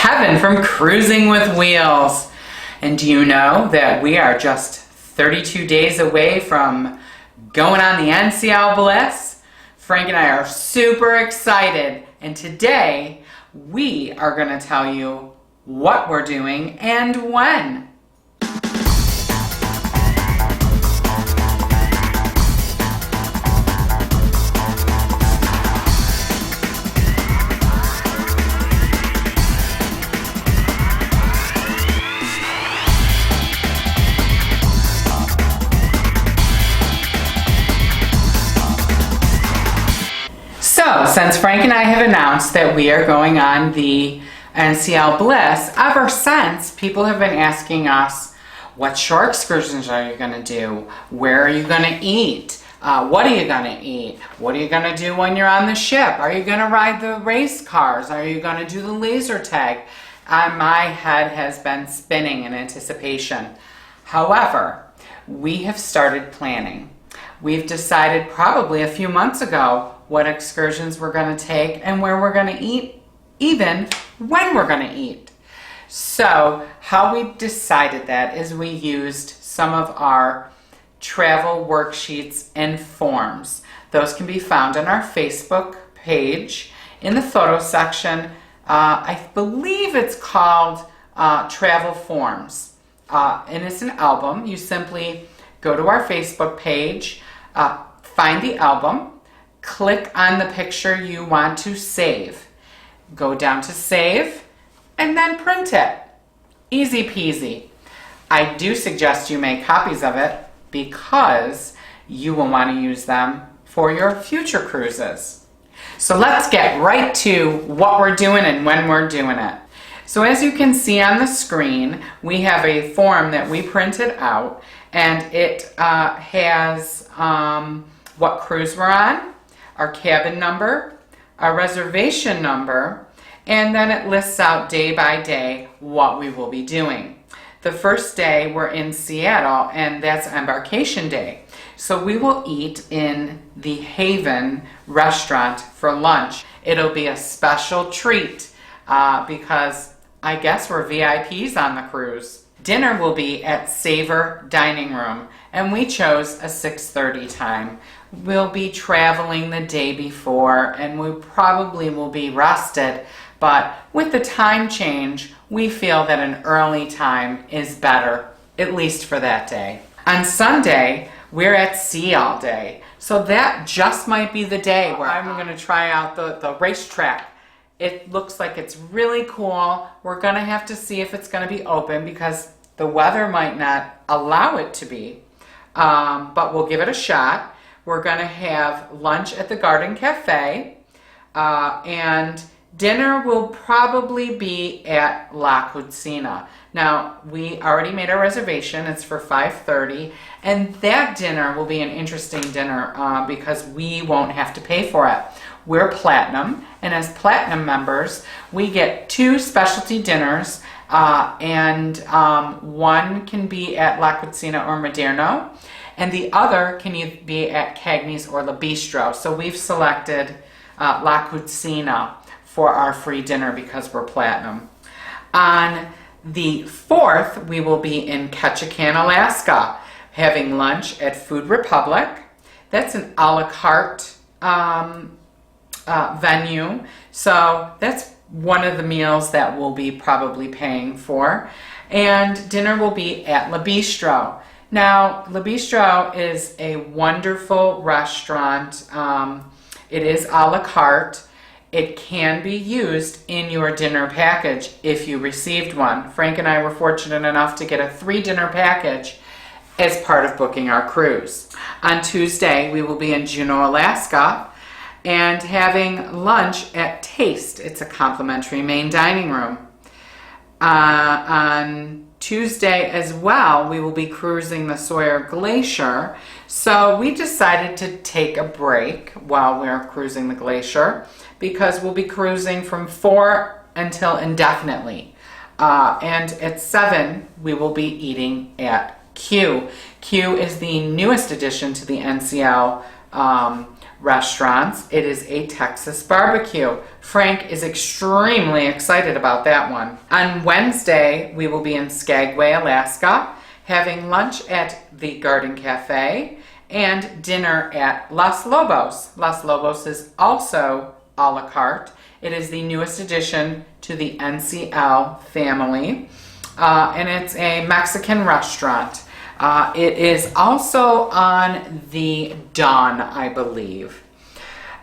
Kevin from Cruising with Wheels. And do you know that we are just 32 days away from going on the NCL Bliss? Frank and I are super excited, and today we are going to tell you what we're doing and when. So, since Frank and I have announced that we are going on the NCL Bliss, ever since people have been asking us, what shore excursions are you going to do? Where are you going to eat? What are you going to eat? What are you going to do when you're on the ship? Are you going to ride the race cars? Are you going to do the laser tag? My head has been spinning in anticipation. However, we have started planning. We've decided probably a few months ago what excursions we're going to take and where we're going to eat, even when we're going to eat. So how we decided that is we used some of our travel worksheets and forms. Those can be found on our Facebook page in the photo section. I believe it's called Travel Forms, and it's an album. You simply go to our Facebook page, find the album, click on the picture you want to save, go down to save, and then print it. Easy peasy. I do suggest you make copies of it because you will want to use them for your future cruises. So let's get right to what we're doing and when we're doing it. So as you can see on the screen, we have a form that we printed out, and it has what cruise we're on, our cabin number, our reservation number, and then it lists out day by day what we will be doing. The first day we're in Seattle, and that's embarkation day. So we will eat in the Haven restaurant for lunch. It'll be a special treat because I guess we're VIPs on the cruise. Dinner will be at Savor Dining Room, and we chose a 6:30 time. We'll be traveling the day before, and we probably will be rested, but with the time change, we feel that an early time is better, at least for that day. On Sunday, we're at sea all day, so that just might be the day where I'm going to try out the racetrack. It looks like it's really cool. We're going to have to see if it's going to be open because the weather might not allow it to be, but we'll give it a shot. We're going to have lunch at the Garden Cafe, and dinner will probably be at La Cucina. Now, we already made our reservation. It's for 5:30, and that dinner will be an interesting dinner because we won't have to pay for it. We're Platinum, and as Platinum members, we get 2 specialty dinners, and one can be at La Cucina or Moderno, and the other can either be at Cagney's or La Bistro. So we've selected La Cucina for our free dinner because we're Platinum. On the 4th, we will be in Ketchikan, Alaska, having lunch at Food Republic. That's an a la carte venue. So that's one of the meals that we'll be probably paying for. And dinner will be at La Bistro. Now, La Bistro is a wonderful restaurant. It is a la carte. It can be used in your dinner package if you received one. Frank and I were fortunate enough to get a 3-dinner package as part of booking our cruise. On Tuesday, we will be in Juneau, Alaska, and having lunch at Taste. It's a complimentary main dining room. On Tuesday as well, we will be cruising the Sawyer Glacier. So we decided to take a break while we're cruising the glacier because we'll be cruising from 4 until indefinitely. And at 7, we will be eating at Q. Q is the newest addition to the NCL restaurants. It is a Texas barbecue. Frank is extremely excited about that one. On Wednesday, we will be in Skagway, Alaska, having lunch at the Garden Cafe and dinner at Los Lobos. Los Lobos is also a la carte. It is the newest addition to the NCL family, and it's a Mexican restaurant. It is also on the Dawn, I believe.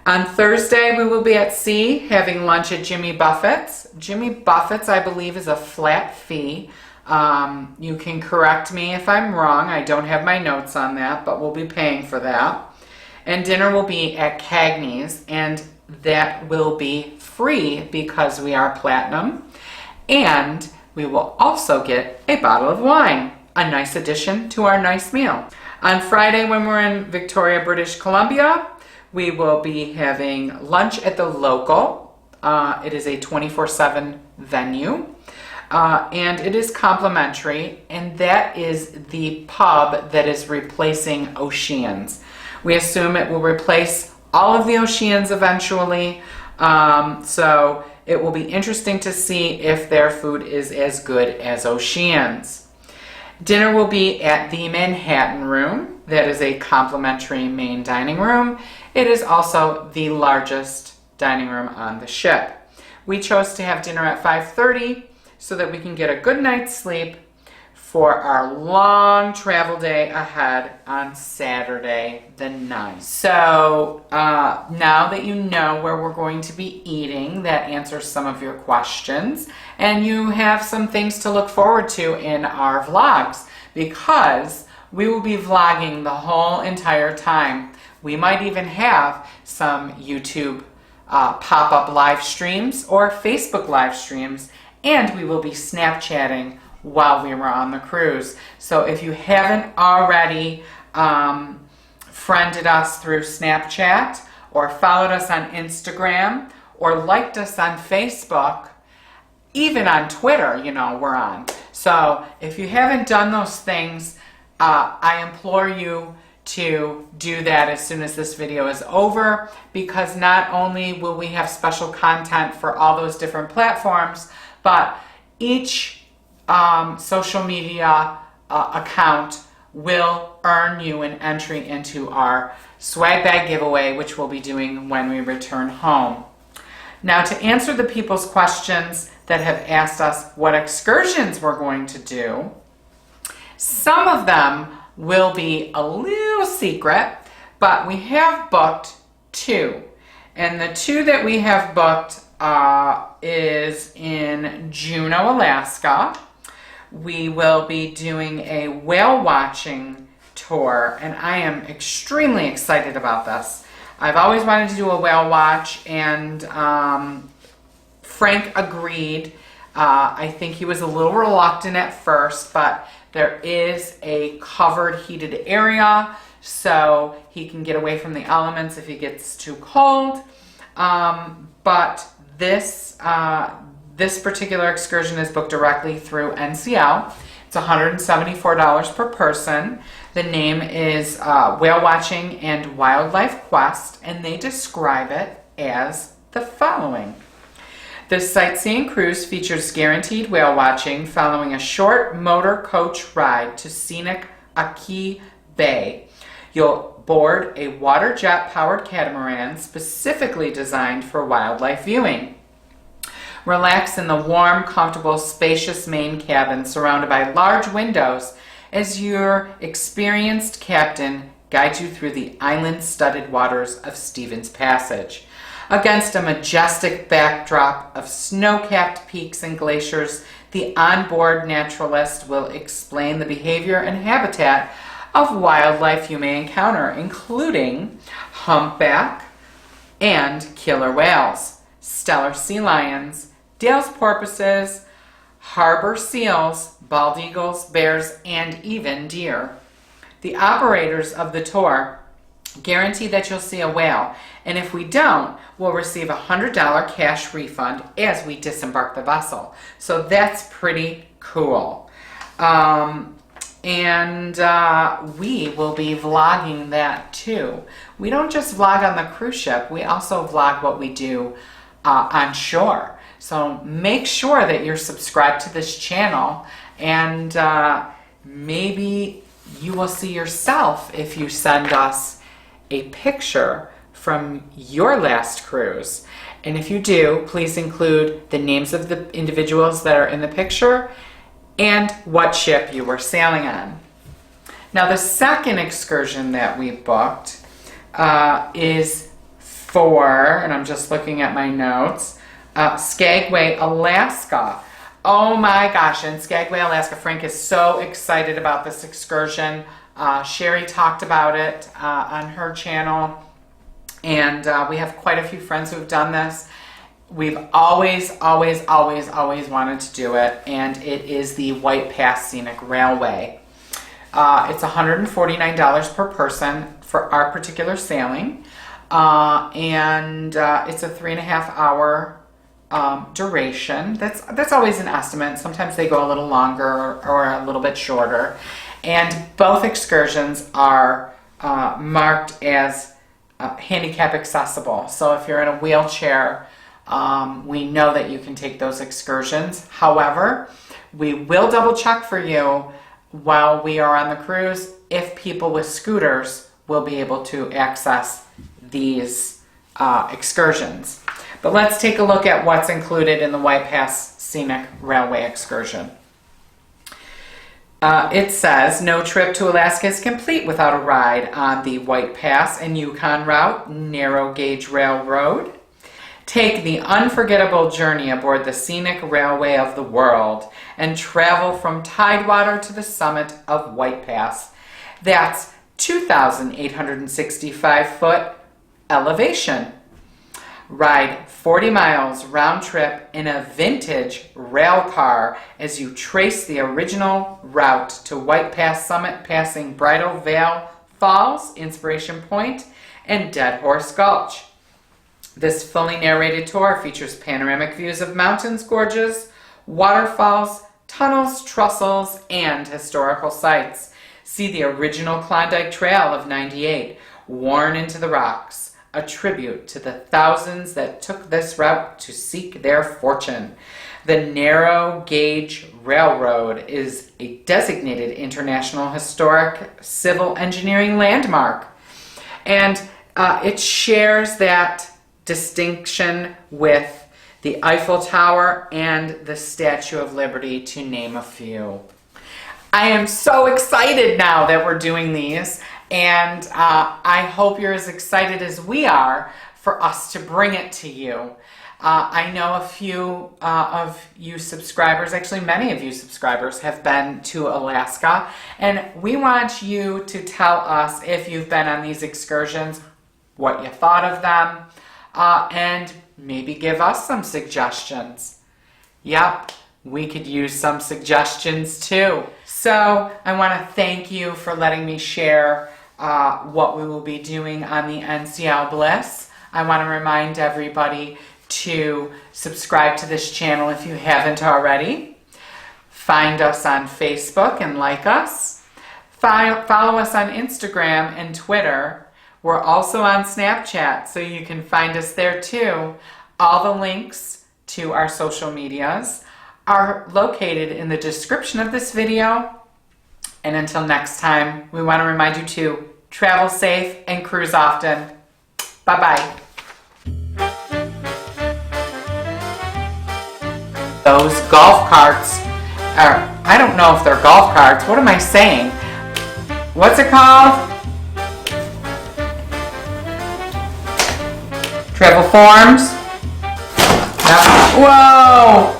On Thursday, we will be at Sea having lunch at Jimmy Buffett's. Jimmy Buffett's, I believe, is a flat fee. You can correct me if I'm wrong. I don't have my notes on that, but we'll be paying for that. And dinner will be at Cagney's, and that will be free because we are platinum. And we will also get a bottle of wine, a nice addition to our nice meal. On Friday, when we're in Victoria, British Columbia, we will be having lunch at the Local. It is a 24/7 venue. And it is complimentary, and that is the pub that is replacing O'Shea's. We assume it will replace all of the O'Shea's eventually, so it will be interesting to see if their food is as good as O'Shea's. Dinner will be at the Manhattan Room. That is a complimentary main dining room. It is also the largest dining room on the ship. We chose to have dinner at 5:30 so that we can get a good night's sleep for our long travel day ahead on Saturday the 9th. So now that you know where we're going to be eating, that answers some of your questions, and you have some things to look forward to in our vlogs, because we will be vlogging the whole entire time. We might even have some YouTube pop-up live streams or Facebook live streams, and we will be Snapchatting while we were on the cruise. So if you haven't already friended us through Snapchat, or followed us on Instagram, or liked us on Facebook, even on Twitter, you know, we're on. So if you haven't done those things, I implore you to do that as soon as this video is over, because not only will we have special content for all those different platforms, but each social media account will earn you an entry into our swag bag giveaway, which we'll be doing when we return home. Now, to answer the people's questions that have asked us what excursions we're going to do, some of them will be a little secret, but we have booked 2. And the 2 that we have booked is in Juneau, Alaska. We will be doing a whale watching tour, and I am extremely excited about this. I've always wanted to do a whale watch, and Frank agreed. I think he was a little reluctant at first, but there is a covered heated area so he can get away from the elements if he gets too cold. But this particular excursion is booked directly through NCL. It's $174 per person. The name is Whale Watching and Wildlife Quest, and they describe it as the following. This sightseeing cruise features guaranteed whale watching following a short motor coach ride to scenic Aki Bay. You'll board a water jet powered catamaran specifically designed for wildlife viewing. Relax in the warm, comfortable, spacious main cabin surrounded by large windows as your experienced captain guides you through the island-studded waters of Stevens Passage. Against a majestic backdrop of snow-capped peaks and glaciers, the onboard naturalist will explain the behavior and habitat of wildlife you may encounter, including humpback and killer whales, stellar sea lions, Dale's porpoises, harbor seals, bald eagles, bears, and even deer. The operators of the tour guarantee that you'll see a whale, and if we don't, we'll receive a $100 cash refund as we disembark the vessel. So that's pretty cool. and we will be vlogging that too. We don't just vlog on the cruise ship, we also vlog what we do on shore. So make sure that you're subscribed to this channel, and maybe you will see yourself if you send us a picture from your last cruise. And if you do, please include the names of the individuals that are in the picture and what ship you were sailing on. Now, the second excursion that we booked is for, and I'm just looking at my notes, Skagway, Alaska. Oh my gosh, in Skagway, Alaska, Frank is so excited about this excursion. Sherry talked about it on her channel, and we have quite a few friends who have done this. We've always wanted to do it, and it is the White Pass Scenic Railway. It's $149 per person for our particular sailing, and it's a 3.5 hour duration. That's always an estimate. Sometimes they go a little longer or a little bit shorter, and both excursions are marked as handicap accessible. So if you're in a wheelchair, we know that you can take those excursions. However, we will double check for you while we are on the cruise if people with scooters will be able to access these excursions. But let's take a look at what's included in the White Pass Scenic Railway excursion. It says, no trip to Alaska is complete without a ride on the White Pass and Yukon Route Narrow Gauge Railroad. Take the unforgettable journey aboard the scenic railway of the world and travel from Tidewater to the summit of White Pass. That's 2,865 foot elevation. Ride 40 miles round trip in a vintage rail car as you trace the original route to White Pass summit, passing Bridal Veil Falls, Inspiration Point, and Dead Horse Gulch. This fully narrated tour features panoramic views of mountains, gorges, waterfalls, tunnels, trussels, and historical sites. See the original Klondike Trail of '98, worn into the rocks, a tribute to the thousands that took this route to seek their fortune. The Narrow Gauge Railroad is a designated International Historic Civil Engineering Landmark, and it shares that distinction with the Eiffel Tower and the Statue of Liberty, to name a few. I am so excited now that we're doing these, and I hope you're as excited as we are for us to bring it to you. I know a few of you subscribers, actually many of you subscribers, have been to Alaska, and we want you to tell us if you've been on these excursions, what you thought of them, and maybe give us some suggestions. Yep, we could use some suggestions too. So I want to thank you for letting me share what we will be doing on the NCL Bliss. I want to remind everybody to subscribe to this channel if you haven't already. Find us on Facebook and like us. Follow us on Instagram and Twitter. We're also on Snapchat, so you can find us there too. All the links to our social medias are located in the description of this video. And until next time, we want to remind you to travel safe and cruise often. Bye-bye. Those golf carts are, I don't know if they're golf carts. What am I saying? What's it called? Travel forms. Whoa!